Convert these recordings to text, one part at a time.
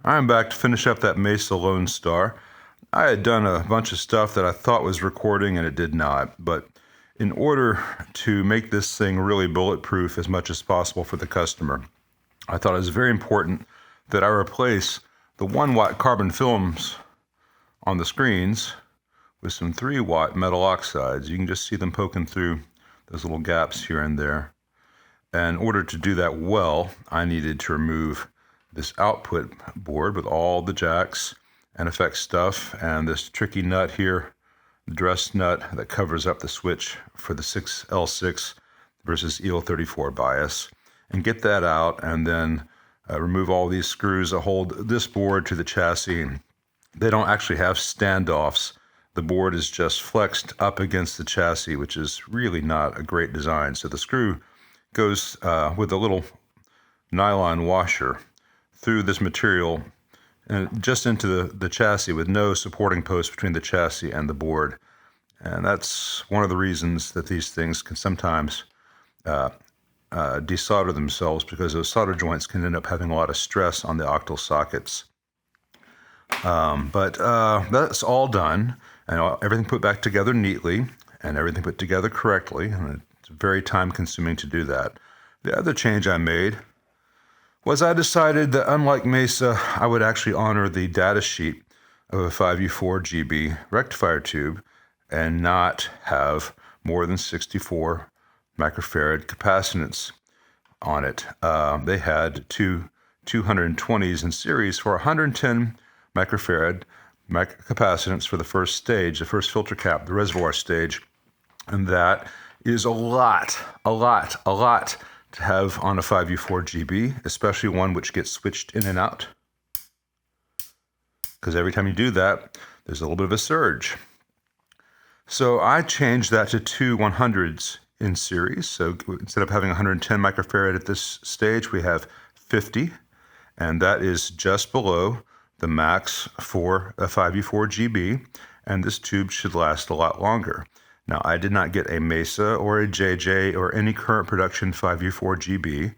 I'm back to finish up that Mesa Lonestar. I had done a bunch of stuff that I thought was recording and it did not, but in order to make this thing really bulletproof as much as possible for the customer, I thought it was very important that I replace the 1-watt carbon films on the screens with some 3-watt metal oxides. You can just see them poking through those little gaps here and there. And in order to do that well, I needed to remove this output board with all the jacks and effects stuff and this tricky nut here, the dress nut that covers up the switch for the 6L6 versus EL34 bias, and get that out, and then remove all these screws that hold this board to the chassis. They don't actually have standoffs. The board is just flexed up against the chassis, which is really not a great design. So the screw goes with a little nylon washer through this material and just into the chassis with no supporting post between the chassis and the board. And that's one of the reasons that these things can sometimes desolder themselves, because those solder joints can end up having a lot of stress on the octal sockets. But that's all done, and everything put back together neatly and everything put together correctly. And it's very time consuming to do that. The other change I made was I decided that, unlike Mesa, I would actually honor the data sheet of a 5U4GB rectifier tube and not have more than 64 microfarad capacitance on it. They had two 220s in series for 110 microfarad capacitance for the first stage, the first filter cap, the reservoir stage. And that is a lot to have on a 5U4GB, especially one which gets switched in and out. Because every time you do that, there's a little bit of a surge. So I changed that to two 100s in series. So instead of having 110 microfarad at this stage, we have 50. And that is just below the max for a 5U4GB. And this tube should last a lot longer. Now, I did not get a Mesa or a JJ or any current production 5U4GB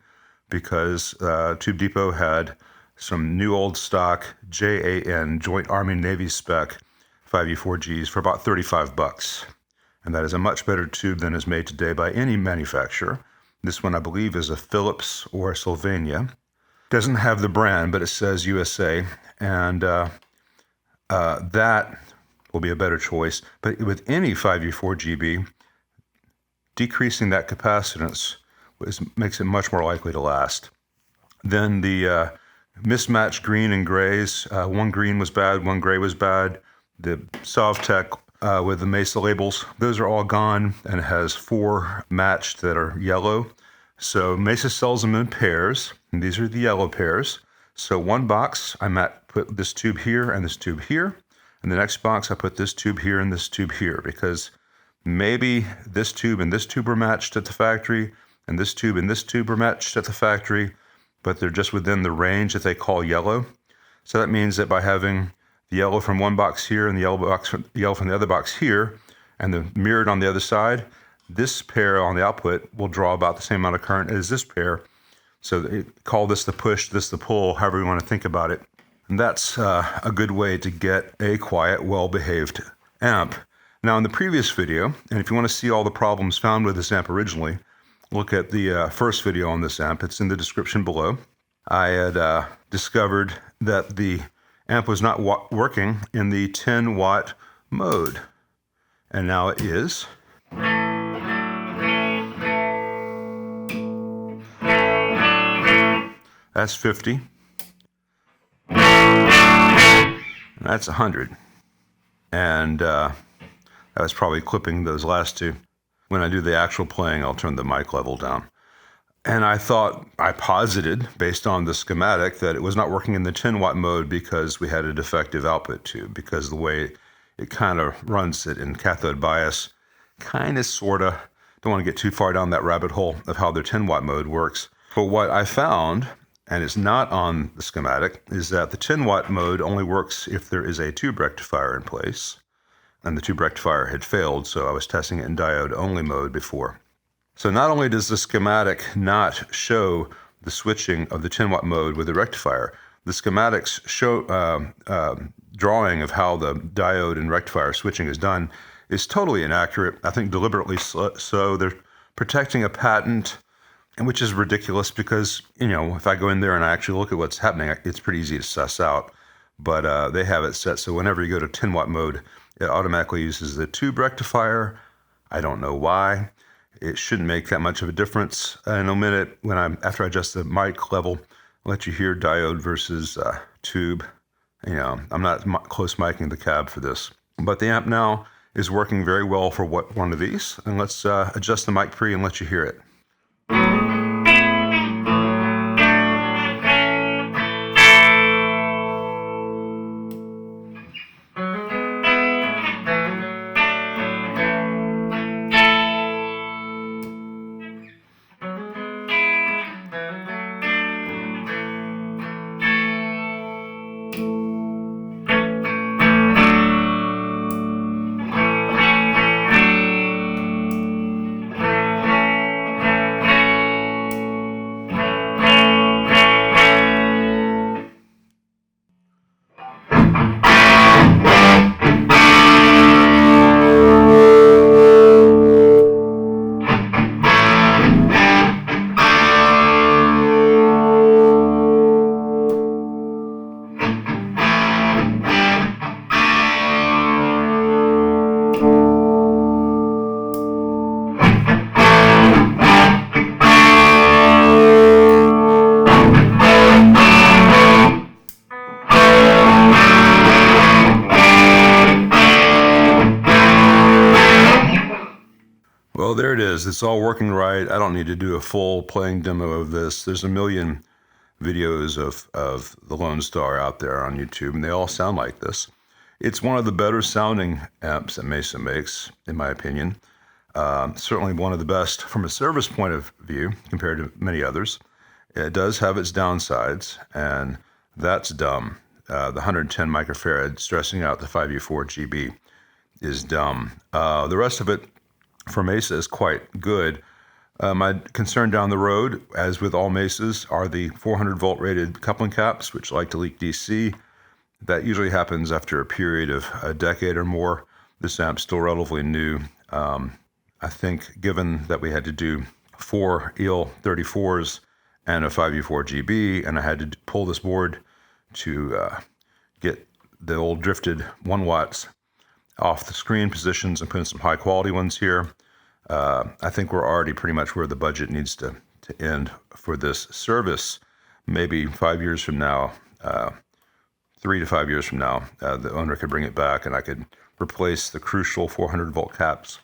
because Tube Depot had some new old stock JAN, Joint Army-Navy spec 5U4Gs for about $35. And that is a much better tube than is made today by any manufacturer. This one, I believe, is a Philips or a Sylvania. Doesn't have the brand, but it says USA. And that will be a better choice. But with any 5U4GB, decreasing that capacitance makes it much more likely to last. Then the mismatched green and grays, one green was bad, one gray was bad. The Sovtech with the Mesa labels, those are all gone, and it has 4 matched that are yellow. So Mesa sells them in pairs, and these are the yellow pairs. So one box, I put this tube here and this tube here. In the next box, I put this tube here and this tube here, because maybe this tube and this tube were matched at the factory, and this tube and this tube were matched at the factory, but they're just within the range that they call yellow. So that means that by having the yellow from one box here and the yellow from the other box here, and the mirrored on the other side, this pair on the output will draw about the same amount of current as this pair. So call this the push, this the pull, however you want to think about it. And that's a good way to get a quiet, well-behaved amp. Now, in the previous video, and if you want to see all the problems found with this amp originally, look at the first video on this amp. It's in the description below. I had discovered that the amp was not working in the 10-watt mode, and now it is. That's 50. That's 100. And I was probably clipping those last two. When I do the actual playing, I'll turn the mic level down. And I posited, based on the schematic, that it was not working in the 10-watt mode because we had a defective output tube, because the way it kind of runs it in cathode bias, kind of, sort of, don't want to get too far down that rabbit hole of how their 10-watt mode works. But what I found, and it's not on the schematic, is that the 10-watt mode only works if there is a tube rectifier in place. And the tube rectifier had failed, so I was testing it in diode-only mode before. So not only does the schematic not show the switching of the 10-watt mode with the rectifier the schematics show drawing of how the diode and rectifier switching is done is totally inaccurate. I think deliberately so. They're protecting a patent, and which is ridiculous because, if I go in there and I actually look at what's happening, it's pretty easy to suss out. But they have it set so whenever you go to 10 watt mode, it automatically uses the tube rectifier. I don't know why. It shouldn't make that much of a difference. In a minute, after I adjust the mic level, I'll let you hear diode versus tube. I'm not close micing the cab for this. But the amp now is working very well for one of these. And let's adjust the mic pre and let you hear it. Well, there it is. It's all working right. I don't need to do a full playing demo of this. There's a million videos of the Lonestar out there on YouTube, and they all sound like this. It's one of the better sounding amps that Mesa makes, in my opinion. Certainly one of the best from a service point of view compared to many others. It does have its downsides, and that's dumb. The 110 microfarad stressing out the 5U4 GB is dumb. The rest of it for Mesa is quite good. My concern down the road, as with all Mesas, are the 400 volt rated coupling caps, which like to leak DC. That usually happens after a period of a decade or more. This amp's still relatively new. I think given that we had to do 4 EL34s and a 5U4 GB, and I had to pull this board to get the old drifted 1 watts off the screen positions and put in some high quality ones here. I think we're already pretty much where the budget needs to end for this service. Maybe 5 years from now, 3 to 5 years from now, the owner could bring it back and I could replace the crucial 400 volt caps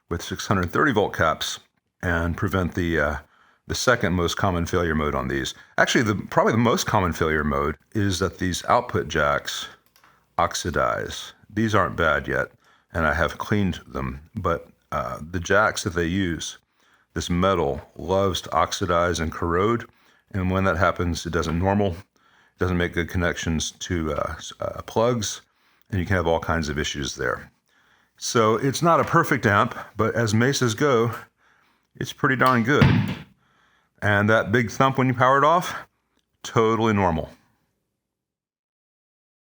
with 630 volt caps and prevent the second most common failure mode on these. Actually, probably the most common failure mode is that these output jacks oxidize. These aren't bad yet, and I have cleaned them, but the jacks that they use, this metal loves to oxidize and corrode, and when that happens, it doesn't normal. It doesn't make good connections to plugs, and you can have all kinds of issues there. So it's not a perfect amp, but as Mesas go, it's pretty darn good. And that big thump when you power it off, totally normal.